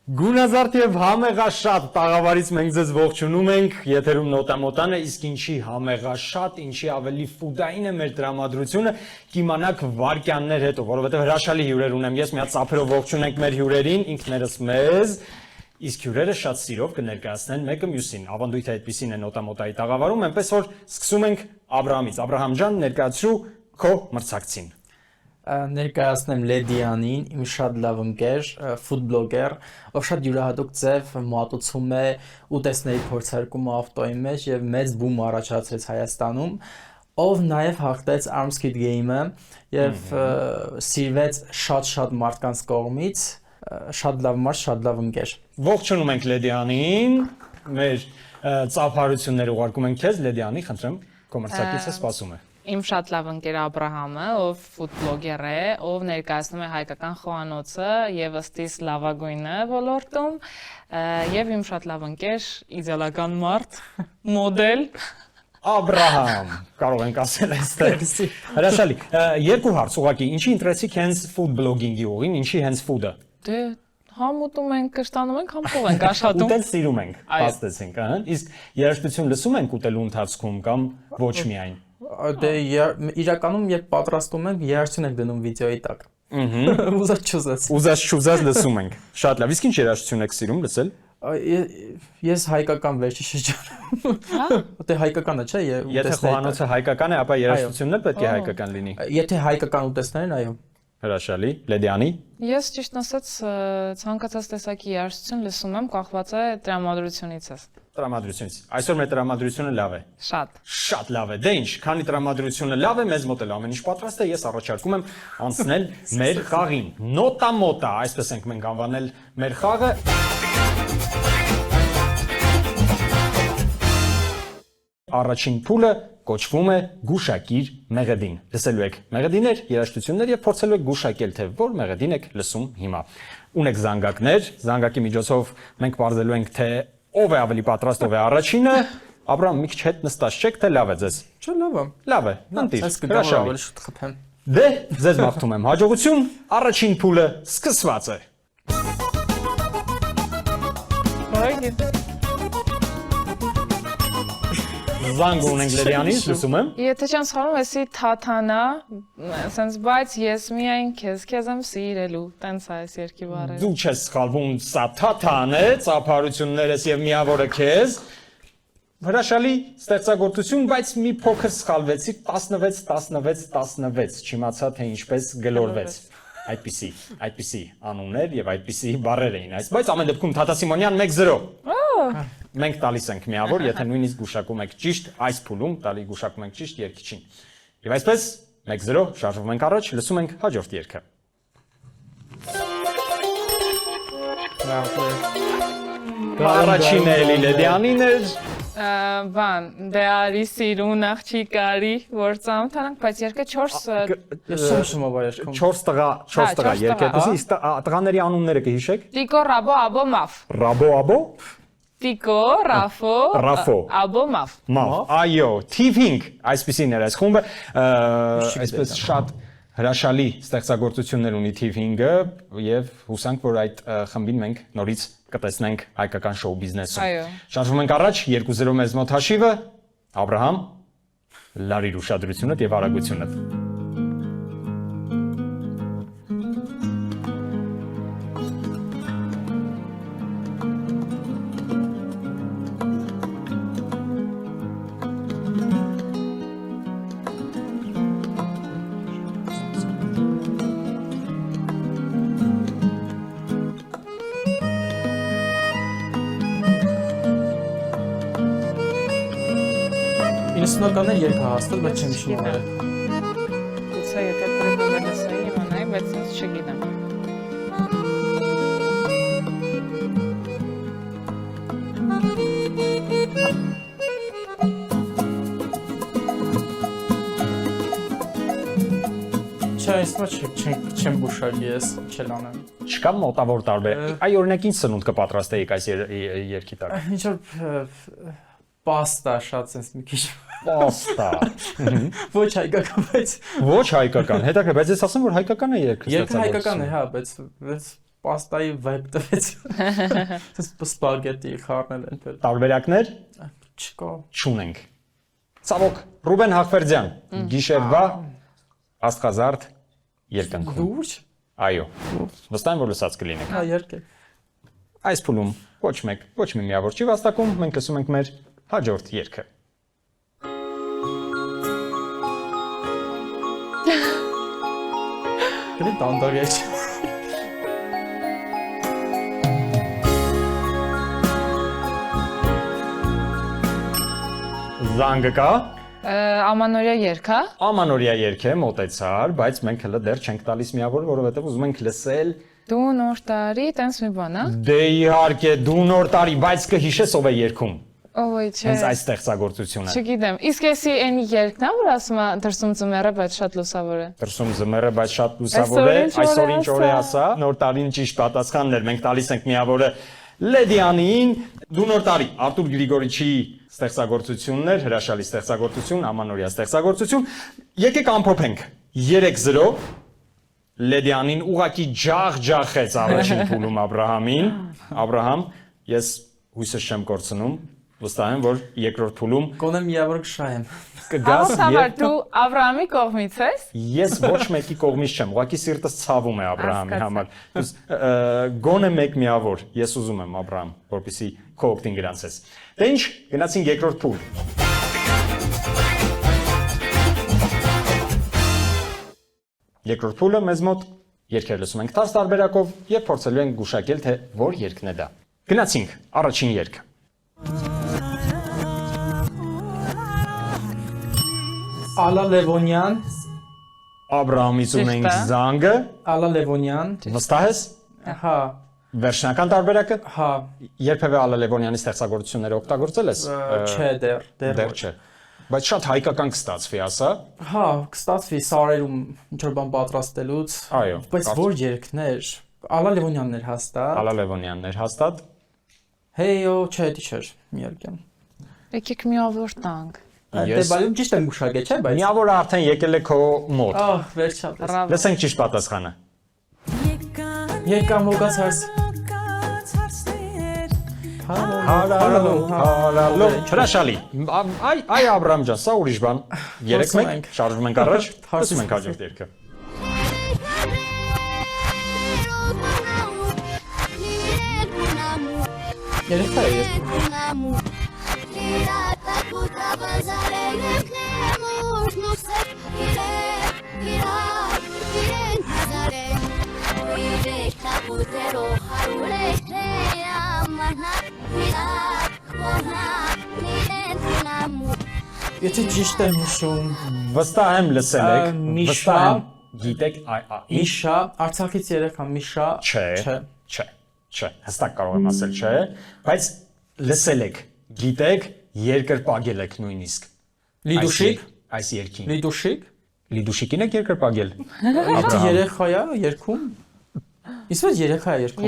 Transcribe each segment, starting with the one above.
Գունազարդ եւ համեղաշատ տաղավարից մենք ձեզ ողջունում ենք, եթերում նոտամոտան է, իսկ ինչի համեղաշատ, ինչի ավելի ֆուդային է մեր տրամադրությունը, կիմանաք վարքյաններ հետո, որովհետեւ հրաշալի հյուրեր ունեմ ես, մի հատ ծափերով ողջունենք մեր հյուրերին, ինքներս մեզ, իսկ հյուրերը շատ սիրով կներկայացնեն մեկը մյուսին, ավանդույթը այդպեսին է նոտամոտայի տաղավարում, այնպես որ սկսում ենք Աբրահամից, Աբրահամ ջան, ներկայացրու քո մրցակցին։ Ներկայացնեմ Լեդիանին, իմ շատ լավ ընկեր, ֆուդ բլոգեր, ով շատ յուրահատուկ ձև մատուցում է ուտեստների փորձարկումը ավտոյի մեջ եւ մեծ բում առաջացրեց Հայաստանում, ով նաեւ հաղթեց Armskit Game-ը եւ սիրվեց շատ մարդկանց կողմից, շատ լավ մարդ, շատ լավ ընկեր։ Ողջունում ենք Լեդիանին, մեր ծափարությունները ուղարկում ենք քեզ, Լեդիանի, խնդրեմ, քո մրցակիցը սպասում է։ Իմ շատ լավ ընկեր Աբրահամը, ով ֆուդ բլոգեր է, ով ներկայացնում է հայկական խոհանոցը եւ ըստիս լավագույնը ոլորտում, եւ իմ շատ լավ ընկեր, իդեալական մարդ, մոդել Աբրահամ, կարող ենք ասել այստեղ։ Հրաշալի։ Երկու հարց ուղղակի, ինչի ընտրեցիք հենց ֆուդ բլոգինգի ուղին, ինչի հենց ֆուդը։ Դե համ ուտում ենք, կշտանում ենք, համ փող ենք աշխատում։ Ուտել սիրում ենք, փաստեցինք, ահա։ Իսկ երաժշտություն լսում ենք ուտելու ընթացքում կամ ոչ միայն։ Դե իրականում երբ պատրաստում ենք, երաժշտություն ենք դնում վիդեոյի տակ։ Ուզած չուզած։ Ուզած չուզած լսում ենք։ Շատ լավ։ Իսկ ինչ երաժշտություն եք սիրում լսել։ Ես հայկական վերջի շրջանում։ Դե հայկականը չէ, Եթե խոհանոցը հայկական է, ապա երաժշտությունն էլ պետք է հայկական լինի։ Եթե հայկական ուտեստներ են, այո։ Հրաշալի, Լեդիանի։ Ես ճիշտ ասած ցանկացած տեսակի երաժշտություն լսում եմ, կախված է տրամադրությունից։ Տրամադրությունից։ Այսօր մեր տրամադրությունը լավ է։ Շատ։ Շատ լավ է։ Դե ինչ, քանի տրամադրությունը լավ է, մեզ մոտ էլ ամեն ինչ պատրաստ է, ես առաջարկում եմ անցնել մեր խաղին։ Նոտամոտա, այսպես ենք մենք անվանել մեր խաղը։ Առաջին փուլը կոչվում է գուշակիր մեղեդին։ Լսելու եք մեղեդիներ, երաժշտություններ եւ փորձելու եք գուշակել, թե որ մեղեդին եք լսում հիմա։ Ունեք զանգակներ, զանգակի միջոցով մենք բարձելու ենք, թե ով է ավելի պատրաստ, ով է առաջինը։ Աբրահամ, մի քիչ հետ նստած չեք, թե լավ է ձեզ։ Չէ, լավ է։ Լավ է, ընտիր։ Այս կգամ ավելի շուտ խփեմ։ Դե, ձեզ մաղթում եմ հաջողություն, առաջին փուլը սկսված է։ Զանգ ունենք Լեդիանից, լսում եմ։ Եթե չեմ սխալվում, էսի թաթանա, sense բայց ես միայն քեզ եմ սիրելու, տենց է այս երկի բառերը։ Դու չես սխալվում, սա թաթան է, ծափարություններս եւ միավորը քեզ։ Հրաշալի ստեղծագործություն, բայց մի փոքր սխալվեցի 16 չիմացա թե ինչպես գլորվեց։ Այդպիսի անուններ եւ այդպիսի բառեր էին այս, բայց ամեն դեպքում Թաթա Սիմոնյան 1-0։ Մենք տալիս ենք միավոր, եթե նույնիսկ գուշակում եք ճիշտ այս փուլում, գուշակում ենք ճիշտ երգիչին։ Եվ այսպես 1-0 շարժվում ենք առաջ, լսում ենք հաջորդ երգը։ Առաջինը էլի Լեդիանին էր։ Բան, դե արի սիրուն աղջիկարի, որ ծանոթանանք, բայց երկը 4 Շոմշումով երգում։ 4 տղա երգ է, իսկ տղաների անունները կհիշեք։ Տիկո, Ռաբո, Աբո, Մաֆ։ Ռաբո, Աբո։ Տիկո, Ռաֆո, Աբո, Մաֆ։ Մավ, այո, TV5, այսպեսին էր այս խումբը, այսպես շատ հրաշալի ստեղծագործություններ ունի TV5-ը եւ հուսանք, որ այդ խմբին մենք նորից կտեսնենք հայկական շոու բիզնեսում։ Այո։ Շարժվում ենք առաջ, 2-0 մեզ մոտ հաշիվը, Աբրահամ, լարիր ուշադրությունդ եւ արագությունդ։ Ինստիտուտներ երգ հաստատ, բայց չեմ հիշում այո։ Գուցե եթե պրոբլեմը լսեի, իմանայի, բայց ինձ չգիտեմ։ Չէ, այսպես չեմ գուշակի, ես չել անեմ։ Չկա մոտավոր տարբեր։ Այ օրինակ ինչ սնունդ կպատրաստեիք այս երգի տակ։ Ինչ որ պաստա շատ sense մի քիչ։ Պաստա։ Ոչ հայկական, բայց Ոչ հայկական, հետաքրքիր, բայց ես ասեմ որ հայկական է երգը։ երգը հայկական է, հա, բայց Պաստայի vibe տվեց։ Սպագետի խառնել են դեռ։ Տարբերակներ Չկա։ չունենք։ Ցավոք, Ռուբեն Հաղվերդյան, գիշերվա աստղազարդ երկնքում։ Դուրջ։ Այո։ Վստահ եմ, որ լսած կլինեք։ Հա, երկե։ Այս փուլում ոչ մի միավոր չի վաստակում, մենք լսում ենք մեր հաջորդ երգը։ Դե դանդաղ է։ Զանգը կա, Ամանորյա երգա։ ամանորյա երգ է, մոտեցար, բայց մենք հələ դեռ չենք տալիս միավոր, որովհետև ուզում ենք լսել։ Դու նոր տարի, տենց մի բան, հա։ Դե իհարկե, դու նոր տարի, բայց կհիշես ով է երգում։ Ովոյ, չէ։ Հենց այս ստեղծագործությունը։ Չգիտեմ։ Իսկ էսի այն երգն է, որ ասում է դրսում ծմերը, բայց շատ լուսավոր է։ Դրսում ձմեռը, բայց շատ լուսավոր է։ Այսօր ինչ օր է ասա։ Նոր տարին ճիշտ պատասխանն էր։ Մենք տալիս ենք միավորը Լեդյանին։ Դու նոր տարի, Արտուր Գրիգորիչի ստեղծագործությունն էր, հրաշալի ստեղծագործություն, ամանորյա ստեղծագործություն։ Եկեք ամփոփենք։ 3-0 Լեդյանին ուղակի ջախջախեց առաջին փուլում Աբրահամին։ Աբրահամ, ես հույսս չեմ կորցնում, վստահ եմ, որ երկրորդ փուլում Գոնե միավոր կշահեմ։ կգաս Հավատաբար դու Ավրամի կողմից ես։ Ես ոչ մեկի կողմից չեմ, ուղղակի սիրտս ցավում է Աբրահամի համար։ Գոնե մեկ միավոր, ես ուզում եմ Աբրահամ, որպեսզի քո օգտին գրանցես։ Դե ինչ, գնացինք երկրորդ փուլ։ Երկրորդ փուլը մեզ մոտ երգեր լսում ենք 10 տարբերակով եւ փորձելու ենք գուշակել, թե որ երգն է դա։ Գնացինք առաջին երգ։ Ալա Լևոնյան, Աբրահամից ունենք Ճիշտ է։ զանգը, Ալա Լևոնյան։ վստահ ես։ Հա, Վերջնական տարբերակը։ հա, Երբևէ Ալա Լևոնյանի ստեղծագործությունները օգտագործել ես։ չէ դեռ Դեռ չէ։ Բայց շատ հայկական կստացվի, ասա։ Հա, կստացվի սարերում ինչ որ բան պատրաստելուց։ Այո, Բայց որ երգներ։ Ալա Լևոնյանն էր հաստատ։ Ալա Լևոնյանն էր հաստատ։ Հեյո, չէ, դիչեր, մի երգեմ։ Եկեք միավոր տանք։ Դե բայում ճիշտ եմ գուշակել, չէ, բայց։ Միավորը արդեն եկել է քո մոտ։ Ահ, վերջապես։ Բրավո։ Լսենք ճիշտ պատասխանը։ Եկամ հոգացած։ Հարալո, հրաշալի։ Այ Աբրահամ ջան, սա ուրիշ բան։ 3-1, շարժվում ենք առաջ, հաշվում ենք հաջորդ երգը։ Երեքա է երգում։ Եթե ճիշտ եմ հիշում, Վստահ եմ լսել եք, Միշա։ վստահ եմ գիտեք, ինչ Միշա, Արցախից երեխա Միշա, չէ, հստակ կարող եմ ասել չէ, բայց լսել եք, գիտեք, երկրպագել եք նույնիսկ։ Լիդուշիկ, Այս երգին։ Լիդուշիկ, Լիդուշիկին եք երկրպագել։ Եթե երեխա է երգում, իսկ որ երեխա է երգում։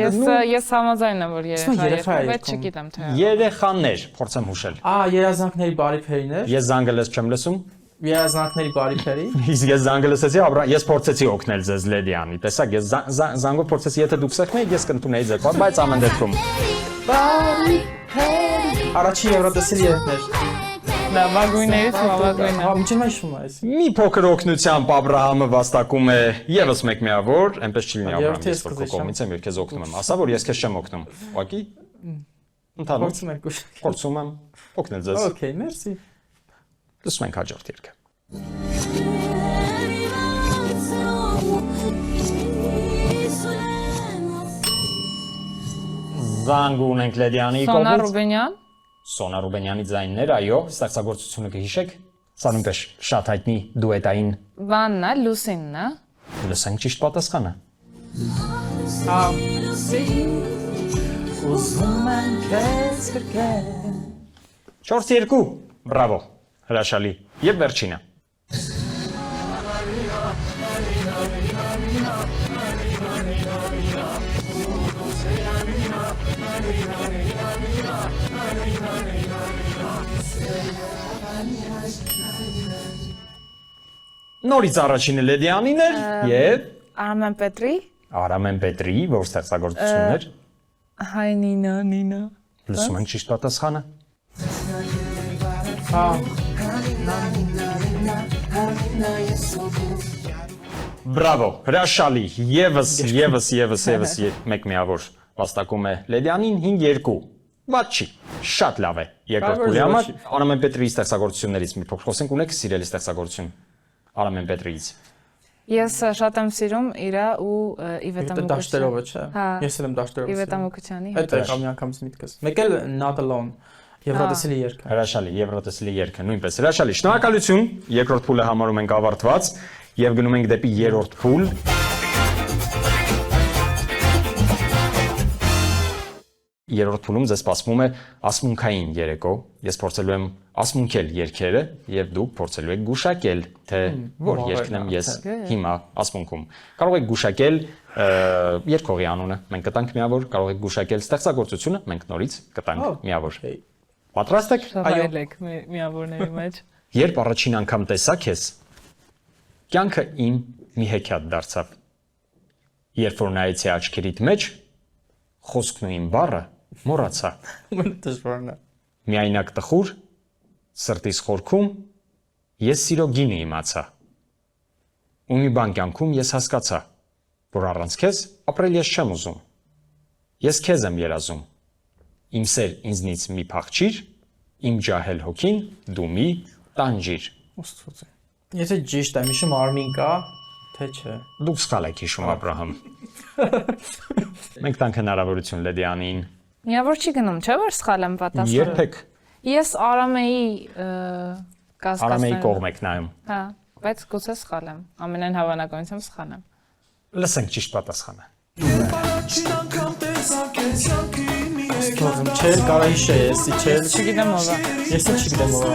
Ես համաձայն եմ, որ երեխա երեխա է է, բայց երգում։ չգիտեմ թե։ Երեխաներ, փորձեմ հուշել։ Երազանքների բարիփերիներ, Ես զանգը լես չեմ լսում։ երազանքների բարիփերի։ Իսկ ես զանգը լսեցի, ես փորձեցի օգնել ձեզ Լեդյանի։ Տեսակ, ես զանգով փորձեցի, եթե դուք սեղմեիք, ես կընդունեի ձեր բան, բայց ամեն դեպքում։ Առաջին եվրոպացի երգներ։ Լավագույններից լավագույնը։ Հա, միջին հիշում եմ այս։ Մի փոքր օգնությամբ Աբրահամը վաստակում է եւս մեկ միավոր, այնպես չի լինի Աբրահամ, ես որ քո կողմից եմ, եւ քեզ օգնում եմ։ Ասա որ ես քեզ չեմ օգնում։ Ուղղակի ընդհանուր Փորձում եք գուշ։ փորձում եմ օգնել ձեզ։ Okay, merci։ Լսում ենք հաջորդ երգը։ Զանգ ունենք Լեդյանի Սոնա կողմից։ Ռուբենյան։ Սոնա Ռուբենյանի ձայններ, այո, ստեղծագործությունը կհիշեք։ Սա նույնպես շատ հայտնի դուետային։ Վաննա, Լուսիննա։ Լսենք ճիշտ պատասխանը։ Ուզում եմ քեզ գրկել։ 4-2, բրավո, հրաշալի։ Եվ վերջինը։ Նորից առաջինը Լեդյանին էր եւ Արմեն Պետրի։ Արամեն Պետրի, որ ստեղծագործություններ։ Հայ Նինա։ Լսում ենք ճիշտ պատասխանը։ Բրավո, հրաշալի, եվս մեկ միավոր վաստակում է Լեդյանին 5-2, բաց չի, շատ լավ է, երկրորդ փուլի համար, Արամեն Պետրիի ստեղծագործություններից մի փոքր խոսենք, ունեք սիրելի ստեղծագործություն Արամեն Պետրիից։ Ես շատ եմ սիրում իրա ու Իվետա Դաշտերովը, չէ։ Հա։ Ես էլ եմ Դաշտերովը։ Իվետա Մոկչյանի Այդ եկավ մի անգամից միտքս։ Մեկ էլ Not Alone, Եվրատեսիլի երգը։ Հրաշալի, Եվրատեսիլի երգը նույնպես հրաշալի, շնորհակալություն, երկրորդ փուլը համարում ենք ավարտված եւ գնում ենք դեպի երրորդ փուլ։ Երրորդ փուլում ձեզ սպասվում է ասմունքային երեկո։ Ես փորձելու եմ ասմունքել երգերը եւ դուք փորձելու եք գուշակել, թե որ երգն եմ ես հիմա ասմունքում։ Կարող եք գուշակել երգողի անունը, մենք կտանք միավոր, կարող եք գուշակել ստեղծագործությունը, մենք նորից կտանք միավոր։ Պատրաստ եք։ Այո։ Միավորների մեջ։ Երբ առաջին անգամ տեսա քեզ, կյանքը իմ մի հեքիաթ դարձավ։ Երբ որ նայեցի աչքերիդ մեջ, խոսքն ու իմ բառը մոռացա։ Դժվարն է։ Միայնակ տխուր, սրտիս խորքում, ես սիրո գինը իմացա։ Ու մի բան կյանքում ես հասկացա, որ առանց քեզ ապրել ես չեմ ուզում։ Ես քեզ եմ երազում։ Իմ սեր ինձնից մի փախչիր, իմ ջահել հոգին դու մի տանջիր։ Ոստված է։ Եթե ճիշտ եմ, հիշում Արմին կա, թե չէ։ Դուք սխալ եք հիշում Աբրահամ։ Մենք տանք հնարավորություն Լեդյանին։ Միավոր չի գնում, չէ՞ որ սխալ եմ պատասխանում։ Երբեք Ես Արամեի Արամեի կողմ եք նայում։ Հա, բայց գուցե սխալ եմ։ Ամենայն հավանականությամբ սխալ եմ։ Լսենք ճիշտ պատասխանը։ Ոստված չէ, կարա հիշե, եսի չէ։ Չգիտեմ ով է։ Ես էլ չգիտեմ ով է։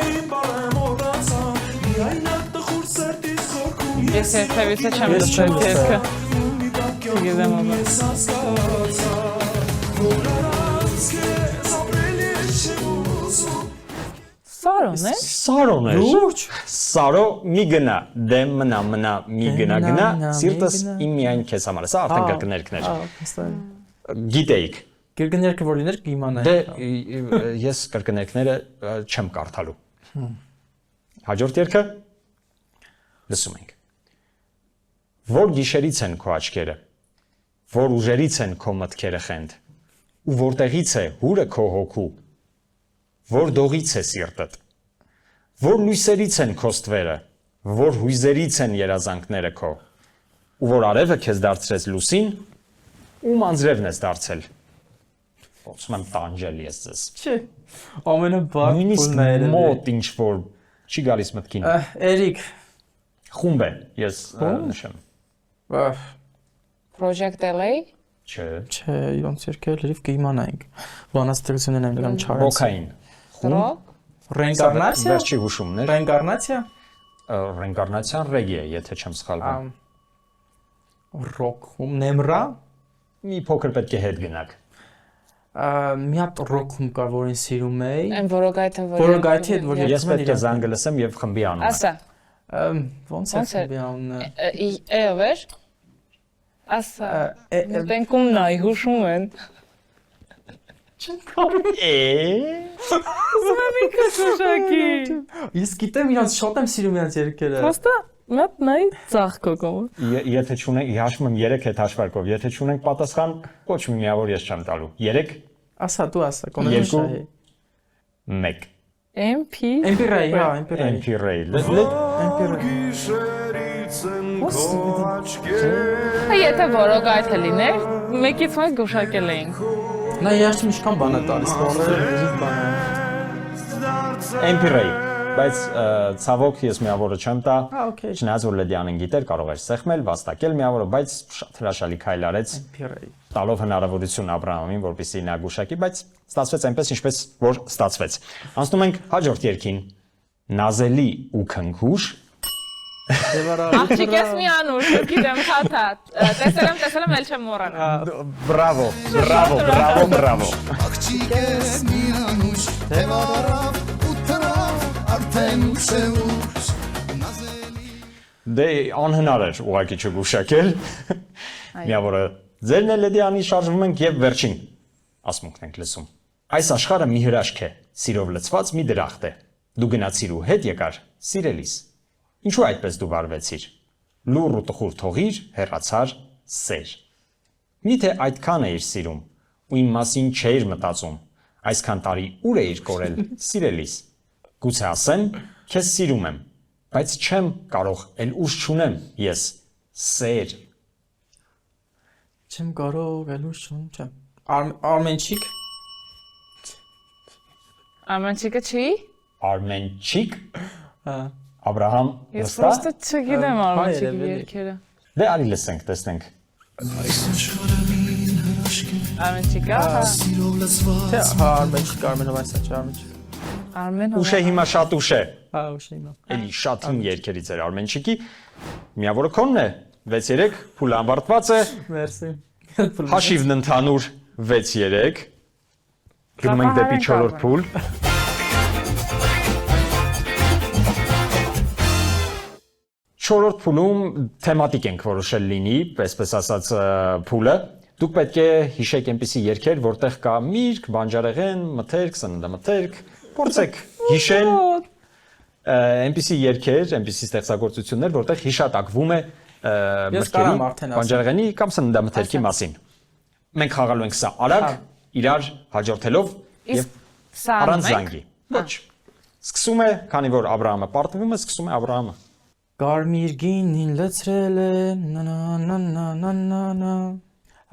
Ես երբևիցե չեմ լսել երգը։ Չգիտեմ ով է։ Սարոն է։ Սարոն է։ Լուրջ։ Սարո մի գնա, դեմ մնա, մի գնա, սիրտս իմ միայն քեզ համար է։ Սա արդեն կրկներքներ։ Գիտեիք։ Կրկներքը որ լիներ կիմանայի։ Դե ես կրկներքները չեմ կարդալու։ Հաջորդ երգը լսում ենք։ Որ գիշերից են քո աչքերը, որ ուժերից են քո մտքերը խենդ, ու որտեղից է հուրը քո հոգու, որ դողից է սիրտդ, որ լույսերից են քո ստվերը, որ հույզերից են երազանքները քո, ու որ արևը քեզ դարձրեց լուսին, ում անձրևն ես դարձել։ Ոսում եմ տանջել ես ձեզ։ Չէ։ Ամենաբար Նույնիսկ մոտ ինչ որ չի գալիս մտքին։ Էրիկ։ Խումբ է, ես նշեմ։ Project LA։ Չէ։ Չէ, իրանց երկերը լրիվ կիմանայինք։ Բանաստեղծություններն են դրան չարած։ Ռոքային։ Ռոք։ Ռենկարնացիա։ Վերջի հուշումներ։ Ռենկարնացիա։ Ռենկարնացիան ռեգի է, եթե չեմ սխալվում։ Ռոքում Նեմրա։ Մի փոքր պետք է հետ գնաք։ Մի հատ ռոքում կար, որին սիրում էի։ Այն որոգայթը Որոգայթի հետ որ Ես պետք է զանգը լսեմ եւ խմբի անունը։ Ասա։ Ոնց է խմբի անունը։ Ով է։ Ասա։ Տենքում նայ հուշում են։ Կաշակի։ Ես գիտեմ իրանց շատ եմ սիրում իրանց երգերը։ Պոստա մատ նայ ծաղկո կոմ։ Եթե չունենք, հաշվում եմ 3 հետ հաշվարկով, եթե չունենք պատասխան, ոչ մի միավոր ես չեմ տալու։ 3 Ասա դու ասա, կոնե շահի։ 1 MP Էմպիրայի, հա, Էմպիրայի։ Empire Եթե որոգայթը լիներ, մեկից մեկ գուշակել էինք։ Նա երբ ինչքան բան է տալիս, բառերը լրիվ բան է։ Empire, բայց ցավոք ես միավորը չեմ տա։ Հա, օքեյ։ Չնայած որ Լեդյանին գիտեր, կարող էր սեղմել, վաստակել միավորը, բայց շատ հրաշալի քայլ արեց։ Էմպիրայի։ Տալով հնարավորություն Աբրահամին, որպեսզի նա գուշակի, բայց ստացվեց այնպես, ինչպես որ ստացվեց։ Անցնում ենք հաջորդ երգին։ Նազելի ու քնքուշ։ Աղջիկ ես մի անուշ, գիտեմ, թաթա։ Տեսել եմ, էլ չեմ մոռանա։ Բրավո։ Աղջիկ ես մի անուշ, թևարավ ու տրավ, արդեն ուշ է ուշ։ Դե անհնար էր ուղղակի չգուշակել։ Միավորը ձերն է Լեդիանի շարժվում ենք եւ վերջին ասմունքն ենք լսում։ Այս աշխարհը մի հրաշք է, սիրով լցված մի դրախտ է։ Դու գնացիր ու հետ եկար, սիրելիս։ Ինչու այդպես դու վարվեցիր։ Լուռ ու տխուր թողիր, հեռացար սեր։ Միթե այդքան էիր սիրում, ու իմ մասին չէիր մտածում։ Այսքան տարի ուր էիր կորել, սիրելիս։ Գուցե ասեմ, քեզ սիրում եմ, բայց չեմ կարող, էլ ուժ չունեմ ես, սեր։ Չեմ կարող ելուշ չեմ։ Արմենչիկ։ Արմենչիկը չի։ Արմենչիկ, Հա։ Աբրահամ, Ես վստահ։ պրոստը չգիտեմ արմենչիկի երևելի։ երգերը։ Դե արի լսենք, տեսնենք։ Այս աշխարհը մի հրաշք է Արմենչիկա, Սիրով լցված Թե հա արմենչիկ արմենով այսա չէ արմենչիկ։ Արմեն Ուշ է հիմա շատ ուշ է։ Հա ուշ հիմա։ Էլի շատ հին երգերից էր Արմենչիկի։ Միավորը քոնն է։ 6-3, փուլը ամբարտված է։ Մերսի։ Հաշիվն ընդհանուր 6-3։ Գնում ենք դեպի 4-րդ փուլ։ Չորրորդ փուլում թեմատիկ ենք որոշել լինի, այսպես ասած փուլը։ Դուք պետք է հիշեք այնպիսի երգեր, որտեղ կա միրգ, բանջարեղեն, մթերք, սննդամթերք, փորձեք հիշել այնպիսի երգեր, այնպիսի ստեղծագործություններ, որտեղ հիշատակվում է Ես կարամ արդեն ասեմ։ բանջարեղենի կամ սննդամթերքի մասին։ Մենք խաղալու ենք սա արագ, իրար հաջորդելով եւ Իսկ սա առանց անում զանգի։ Ոչ։ Սկսում է, քանի որ Աբրահամը պարտվում է, սկսում է Աբրահամը։ Կարմիր գինին լցրել է նա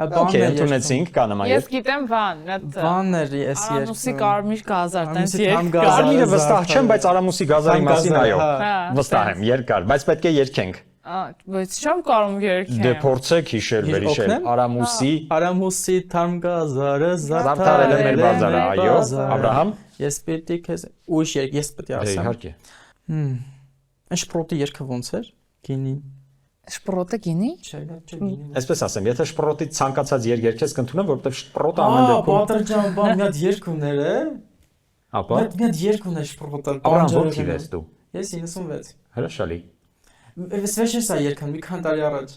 Okay, ընդունեցինք, կա նման Ես երգ։ գիտեմ բան, այդ Բաններ ես Արանուսի կարմիր գազար, տենց Արանուսի երգ թամ կա։ գազար։ Կարմիրը վստահ չեմ, բայց Արամուսի գազարի մասին այո։ Հա, Վստահ եմ, երգ կար, բայց պետք է երգենք։ Բայց չեմ կարող երգել։ Դե փորձեք հիշել, վերհիշել օգնեմ։ Արամուսի Արամուսի թամ գազարը զարդարել է մեր բազարը, այո, Աբրահամ։ Ես պետք է քեզ ուշ երկ, ես պետք է Դե ասեմ։ իհարկե։ Ինչ պրոտի երգը ոնց էր։ Գինի։ Շպրոտը գինի։ Չէ, չէ գինի։ Այսպես ասեմ, եթե շպրոտից ցանկացած երգ երգես կընդունեմ, որովհետև շպրոտը ամեն Ահա, դեպքում բատրջան, բան մի հատ երգ ուներ է։ ապա Մի հատ երգ ուներ շպրոտը։ Աբրահամ ո՞ր թիվ ես դու։ Ես 96։ Հրաշալի։ Ես սա երգան մի քանի տարի առաջ։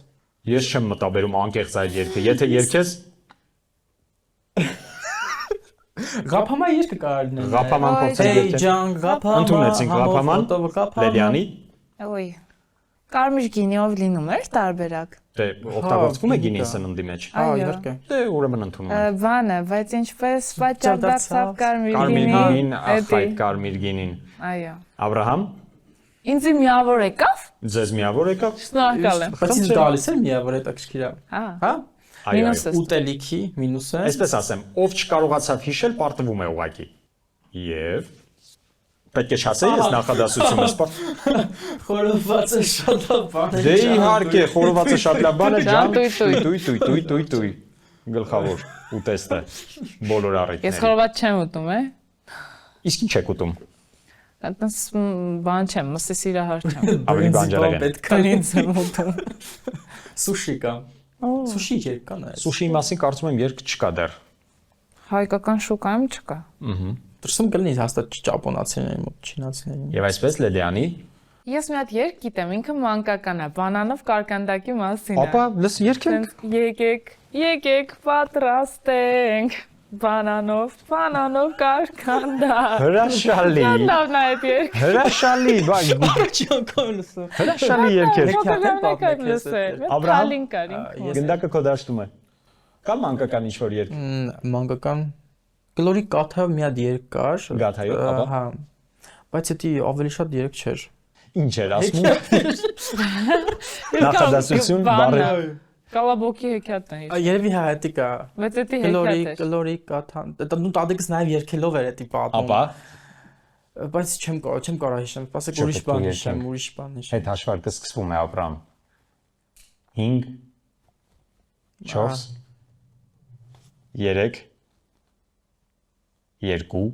Ես չեմ մտաբերում անկեղծ այդ երգը։ Եթե երգես Ղափամա երգը կարելի լինել։ Ղափաման փորձենք Էй երգել։ ջան, ղափամա։ Ընդունեցինք Ղափաման, Լեդյանի, Ոյ։ Կարմիր գինիով լինում էր տարբերակ։ դե օգտագործվում է գինի գինի կա։ սննդի մեջ։ Հա, Այո։ իհարկե։ Դե ուրեմն ընդունում եմ։ Բանը, բայց ինչպես պատճառ դարձավ կարմիր Կարմիր գինի։ գինին, ախ այդ կարմիր գինին։ Այո։ Աբրահամ, Ինձ միավոր եկավ։ ձեզ միավոր եկավ։ Շնորհակալ եմ։ Բայց ինձ գալիս էր միավոր հետաքրքիր է։ Հա։ Հա։ Այո, այո։ Մինուսը։ Ուտելիքի մինուսը։ Այսպես ասեմ, ով չկարողացավ հիշել, պարտվում է ուղակի։ Եվ պետք է չասեի ես նախադասությունը սպորտ։ Խորովածը շատ բան է։ Դե իհարկե, խորովածը շատ լավ բան է, Ջան, ջան, տույ, տույ։ Գլխավոր ուտեստը բոլոր Ես առիթների։ խորոված չեմ ուտում, է։ Իսկ ինչ եք ուտում։ Այդպես բան չեմ, մսի սիրահար չեմ։ Ավելի բանջարեղեն։ Պետք է Ինձ եմ ուտում։ սուշի կա։ Սուշի երբ կան այս։ Սուշիի մասին կարծում եմ երկ չկա դեռ։ Հայկական շուկայում չկա։ Դրսում կլինի հաստատ ճապոնացիների մոտ, չինացիների։ Եվ այսպես Լեդյանի, Ես մի հատ երգ գիտեմ, ինքը մանկական է, բանանով կարկանդակի մասին է։ ապա լս երգենք։ Եկեք, պատրաստենք։ Բանանով կարկանդակ։ Հրաշալի։ Լավն է այդ երգը։ Հրաշալի, բայ Չի անգամ լսում։ հրաշալի երգ է։ Շոկոլադանակ եմ լսել։ Աբրահամ, Թալին կար ինքը։ Գնդակը քո դաշտում է։ Կա մանկական ինչ-որ երգ։ Մանկական գլորի կաթա մի հատ երգ կար։ Գաթայով, ապա։ Հա։ Բայց դա ավելի շատ երգ չէր։ Ինչ էր ասում։ Նախադասություն բառը։ Կալաբոկի հեքիաթն է։ Երևի հա դա կա։ Բայց դա հեքիաթ է։ Գլորի կաթա։ Դա նու տադեկս նաև երգելով էր դա պատմում։ Ապա Բայց չեմ կարող հիշեմ, ասեք ուրիշ Չպետք է բան հիշեմ։ հիշեմ, ուրիշ բան հիշեմ։ այդ հաշվարկը սկսվում է ապրամ։ 5 4 3 2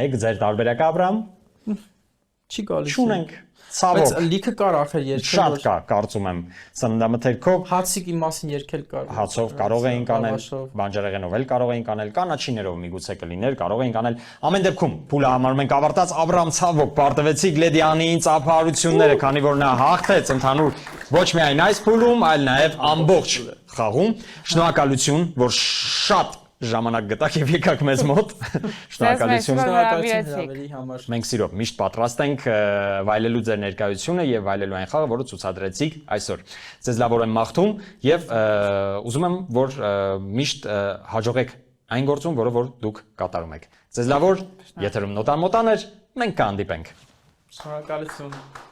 1 ձեր տարբերակը ապրամ։ Չի գալիս։ Չունենք, Բայց ցավոք, լիքը կար արդեն երկել, շատ կա, կարծում եմ, սննդամթերքով հացիկի մասին երկել կար։ հացով կարող էին կանել, լավաշով։ բանջարեղենով էլ կարող էին կանել, կանաչիներով միգուցե կլիներ, կարող էին կանել։ Ամեն դեպքում փուլը համարում ենք ավարտած, Աբրամ ցավոք, պարտվեցիք Լեդիանին ծափահարությունները, քանի որ նա հաղթեց ընդհանուր ոչ միայն այս փուլում, այլ նաև ամբողջ խաղում։ Շնորհակալություն, որ շատ ժամանակ գտաք եւ եկաք մեզ մոտ։ Շնորհակալություն։ Հրավերի համար։ Մենք սիրով միշտ պատրաստ ենք վայելելու ձեր ներկայությունը եւ վայելելու այն խաղը, որը ցուցադրեցիք այսօր։ Ձեզ լավ եմ մաղթում եւ ուզում եմ, որ միշտ հաջողեք այն գործում, որը որ դուք կատարում եք։ Ձեզ լավ, եթերում նոտան մոտաներ, մենք կհանդիպենք։ Շնորհակալություն։